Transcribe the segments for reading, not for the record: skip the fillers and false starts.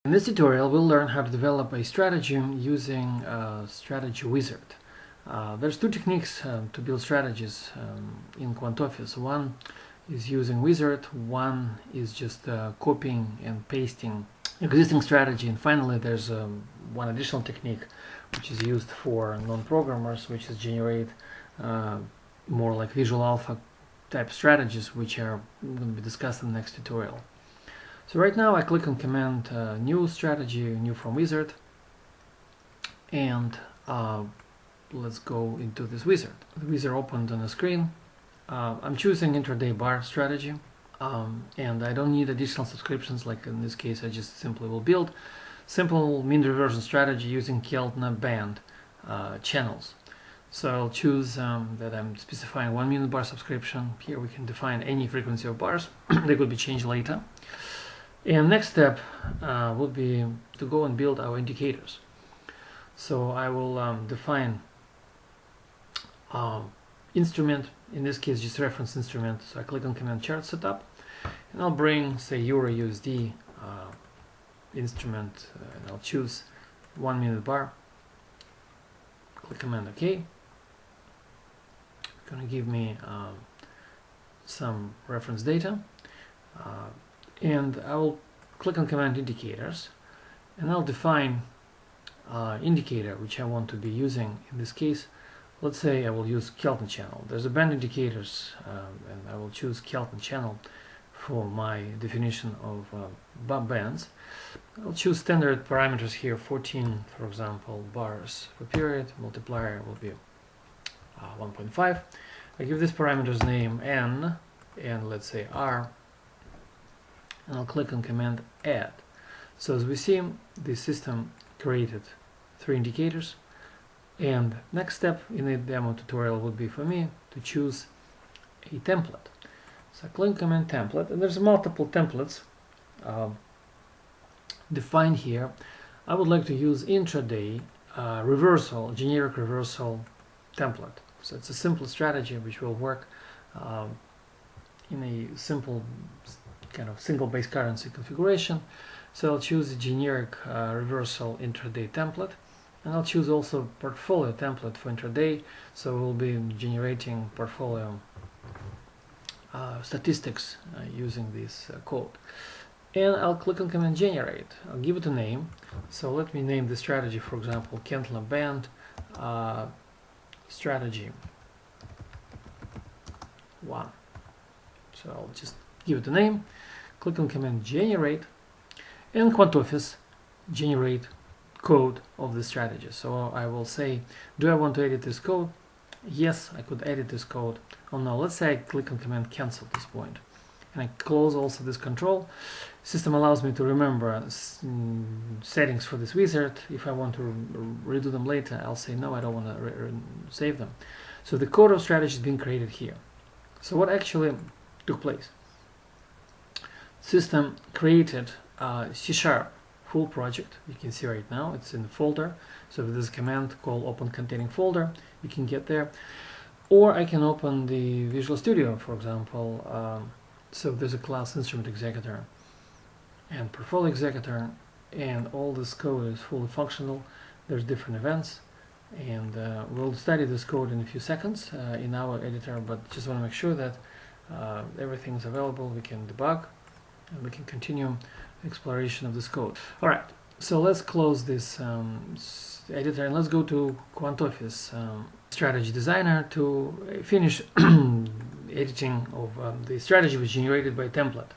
In this tutorial, we'll learn how to develop a strategy using Strategy Wizard. There's two techniques to build strategies in QuantOffice. One is using Wizard, one is just copying and pasting existing strategy, and finally there's one additional technique which is used for non-programmers, which is generate more like Visual Alpha type strategies, which are going to be discussed in the next tutorial. So right now I click on command new strategy, new from Wizard, and let's go into this wizard. The wizard opened on the screen. I'm choosing intraday bar strategy, and I don't need additional subscriptions. Like in this case, I just simply will build simple mean reversion strategy using Keltner band channels. So I'll choose that I'm specifying 1 minute bar subscription. Here we can define any frequency of bars. They could be changed later. And next step would be to go and build our indicators. So I will define instrument, in this case just reference instrument. So I click on command chart setup, and I'll bring, say, Euro USD instrument, and I'll choose 1 minute bar. Click command OK. It's going to give me some reference data. And I will click on command indicators, and I'll define indicator which I want to be using. In this case, let's say I will use Kelton channel. There's a band indicators, and I will choose Kelton channel for my definition of bands. I'll choose standard parameters here, 14 for example bars per period. Multiplier will be 1.5. I give this parameter's name N, and let's say R, and I'll click on command add. So as we see, the system created 3 indicators, and next step in the demo tutorial would be for me to choose a template. So I click command template, and there's multiple templates defined here. I would like to use intraday reversal, generic reversal template. So it's a simple strategy which will work in a simple kind of single base currency configuration. So I'll choose a generic reversal intraday template, and I'll choose also portfolio template for intraday. So we'll be generating portfolio statistics using this code. And I'll click on command generate. I'll give it a name. So let me name the strategy, for example, Keltner band strategy 1. So I'll just give it a name, click on command generate, and QuantOffice generate code of the strategy. So I will say, do I want to edit this code? Yes, I could edit this code. Oh no, let's say I click on command cancel at this point, and I close also this control. System allows me to remember settings for this wizard. If I want to redo them later, I'll say no, I don't want to save them. So the code of strategy is being created here. So what actually took place? System created C# full project. You can see right now it's in the folder. So with this command call open containing folder, you can get there. Or I can open the Visual Studio, for example. So there's a class instrument executor and portfolio executor, and all this code is fully functional. There's different events, and we'll study this code in a few seconds in our editor, but just want to make sure that everything's available. We can debug, and we can continue exploration of this code. All right, so let's close this editor, and let's go to QuantOffice Strategy Designer to finish editing of the strategy was generated by template.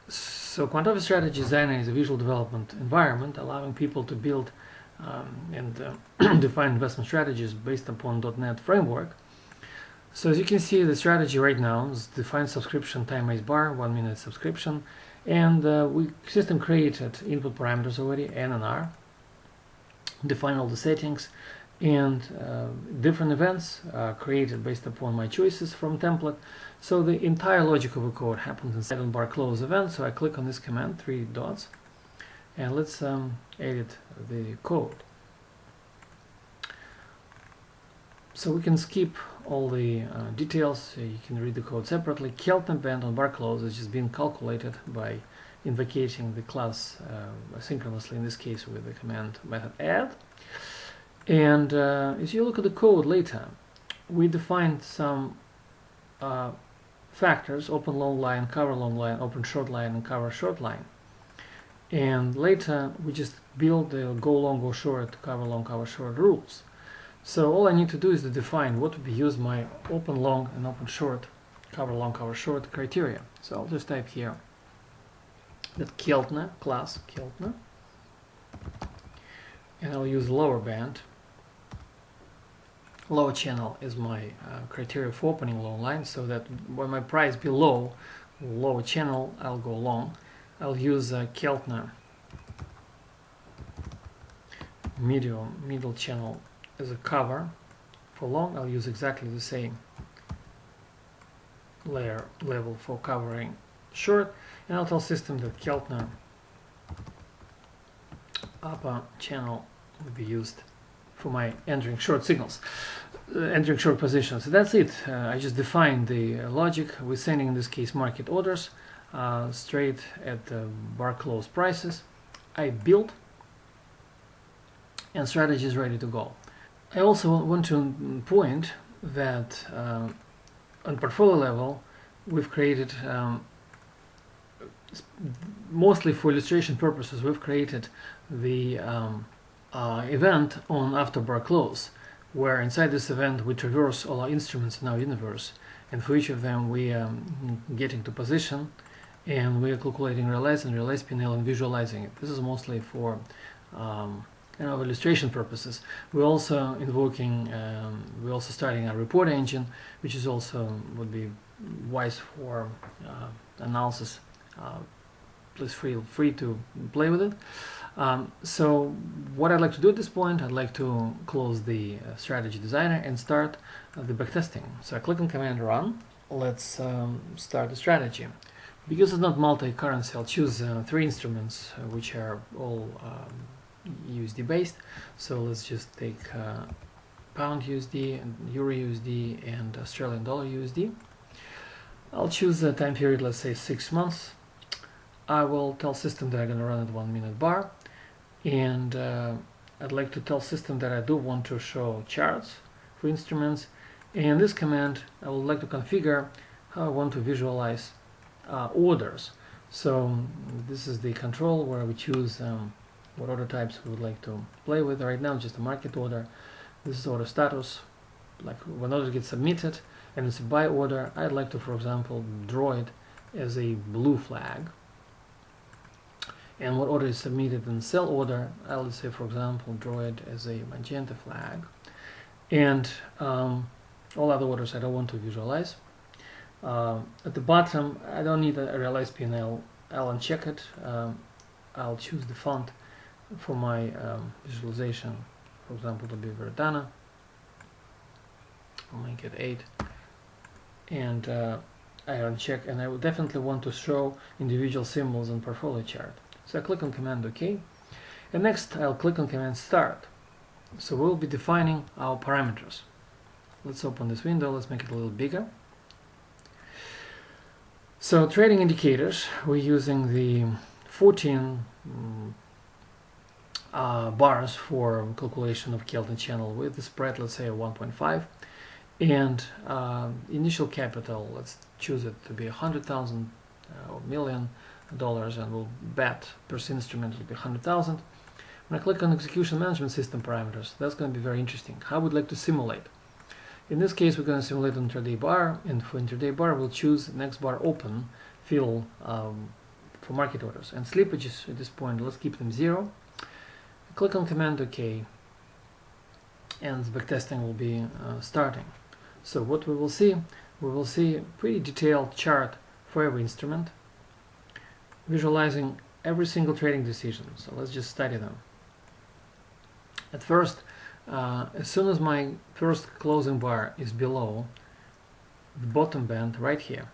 So QuantOffice Strategy Designer is a visual development environment allowing people to build and define investment strategies based upon .NET framework. So as you can see, the strategy right now is define subscription time-based bar, 1 minute subscription, and system created input parameters already, N and R, define all the settings, and different events created based upon my choices from template. So the entire logic of the code happens inside on bar close event. So I click on this command, 3 dots, and let's edit the code. So we can skip all the details. You can read the code separately. Keltner band on bar close is just being calculated by invocating the class asynchronously, in this case with the command method add. And as you look at the code later, we defined some factors: open long line, cover long line, open short line, and cover short line. And later we just build the go long, go short, cover long, cover short rules. So all I need to do is to define what would be used my open long and open short, cover long, cover short criteria. So I'll just type here that Keltner, class Keltner, and I'll use lower band. Lower channel is my criteria for opening long line, so that when my price below lower channel, I'll go long. I'll use Keltner middle channel as a cover for long. I'll use exactly the same level for covering short, and I'll tell system that Keltner upper channel will be used for my entering short signals, entering short positions. So that's it. I just defined the logic. We're sending, in this case, market orders straight at the bar close prices. I build, and strategy is ready to go. I also want to point that on portfolio level, we've created, mostly for illustration purposes, we've created the event on after bar close, where inside this event we traverse all our instruments in our universe, and for each of them we are getting to position, and we are calculating realized and realized P&L and visualizing it. This is mostly for illustration purposes. We're also invoking, we're also starting a report engine, which is also would be wise for analysis. Please feel free to play with it. So what I'd like to do at this point, I'd like to close the strategy designer and start the backtesting. So I click on command run. Let's start the strategy. Because it's not multi-currency, I'll choose 3 instruments which are all USD based. So let's just take pound USD, and euro USD, and Australian dollar USD. I'll choose the time period, let's say 6 months. I will tell system that I'm going to run at 1 minute bar, and I'd like to tell system that I do want to show charts for instruments. And this command, I would like to configure how I want to visualize orders. So this is the control where we choose what order types we would like to play with. Right now, just a market order. This is order status, like when order gets submitted, and it's a buy order. I'd like to, for example, draw it as a blue flag. And what order is submitted in sell order, I'll say, for example, draw it as a magenta flag. And all other orders I don't want to visualize. At the bottom, I don't need a realized P&L. I'll uncheck it. I'll choose the font for my visualization, for example, to be Verdana. I'll make it 8. And I uncheck, and I will definitely want to show individual symbols in portfolio chart. So I click on command OK, and next I'll click on command start. So we'll be defining our parameters. Let's open this window, let's make it a little bigger. So trading indicators, we're using the 14 bars for calculation of Keltner channel with the spread, let's say a 1.5, and initial capital, let's choose it to be 100,000 or million dollars, and we'll bet per instrument will be 100,000. When I click on execution management system parameters, that's going to be very interesting. How would like to simulate? In this case, we're going to simulate an intraday bar, and for intraday bar, we'll choose next bar open fill for market orders. And slippages at this point, let's keep them 0. Click on command OK, and the backtesting will be starting. So what we will see a pretty detailed chart for every instrument, visualizing every single trading decision. So let's just study them. At first, as soon as my first closing bar is below the bottom band right here,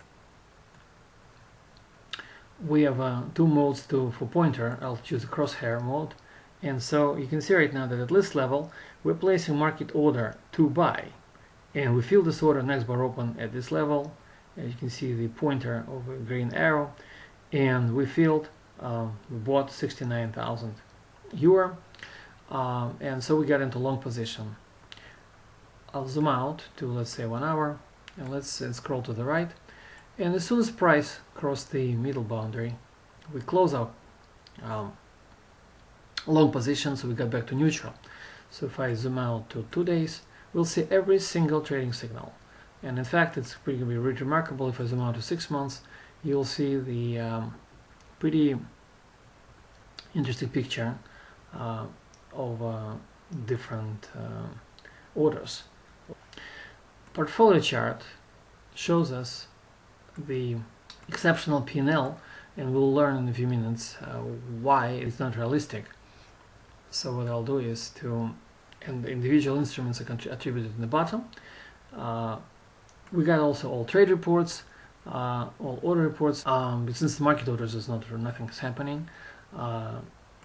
we have 2 modes for pointer. I'll choose the crosshair mode, and so you can see right now that at this level we're placing market order to buy, and we fill this order next bar open at this level. As you can see the pointer over green arrow, and we filled we bought 69,000 euro, and so we got into long position. I'll zoom out to, let's say, 1 hour, and let's scroll to the right, and as soon as price crossed the middle boundary, we close our long position, so we got back to neutral. So if I zoom out to 2 days, we'll see every single trading signal, and in fact it's pretty remarkable. If I zoom out to 6 months, you'll see the pretty interesting picture of different orders. Portfolio chart shows us the exceptional P&L, and we'll learn in a few minutes why it's not realistic. So what I'll do is and the individual instruments are attributed in the bottom. We got also all trade reports, all order reports, but since the market orders is nothing's happening.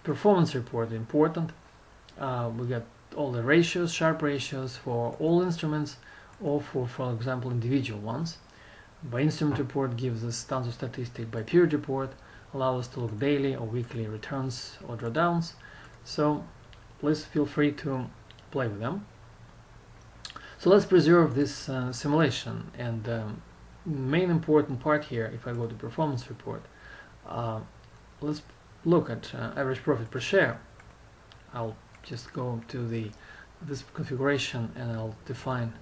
Performance report important. We got all the ratios, sharp ratios for all instruments, or for example individual ones. By instrument report gives us tons of statistics. By period report allows us to look daily or weekly returns or drawdowns. So please feel free to play with them. So let's preserve this simulation, and main important part here, if I go to performance report, let's look at average profit per share. I'll just go to this configuration and I'll define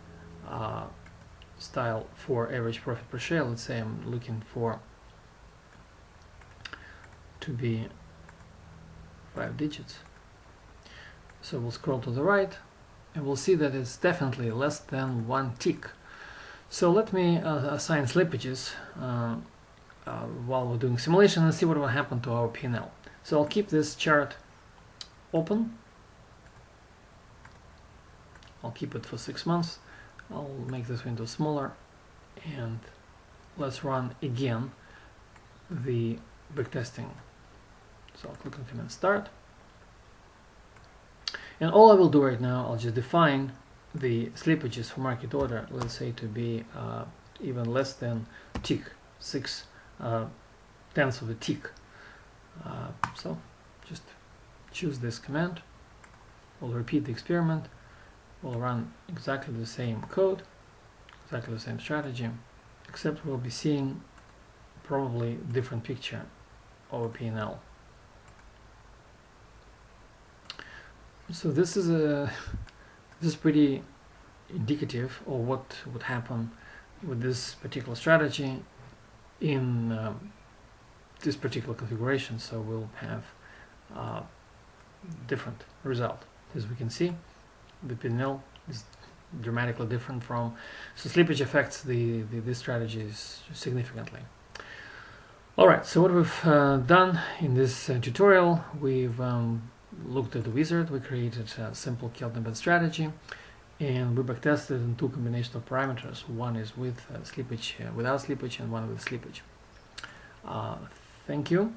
style for average profit per share. Let's say I'm looking for to be 5 digits. So we'll scroll to the right and we'll see that it's definitely less than 1 tick. So let me assign slippages while we're doing simulation and see what will happen to our P&L. So I'll keep this chart open. I'll keep it for 6 months. I'll make this window smaller, and let's run again the backtesting. So I'll click on Command Start, and all I will do right now, I'll just define the slippages for market order, let's say to be even less than tick, 6 tenths of a tick. So just choose this command. We'll repeat the experiment. We'll run exactly the same code, exactly the same strategy, except we'll be seeing probably different picture of a P&L. So this is pretty indicative of what would happen with this particular strategy in this particular configuration. So we'll have different result. As we can see, the P&L is dramatically different from, so slippage affects this strategy significantly. Alright, so what we've done in this tutorial, we've looked at the wizard. We created a simple kill-them-bad strategy, and we backtested in 2 combinations of parameters. One is with slippage, without slippage, and one with slippage. Thank you.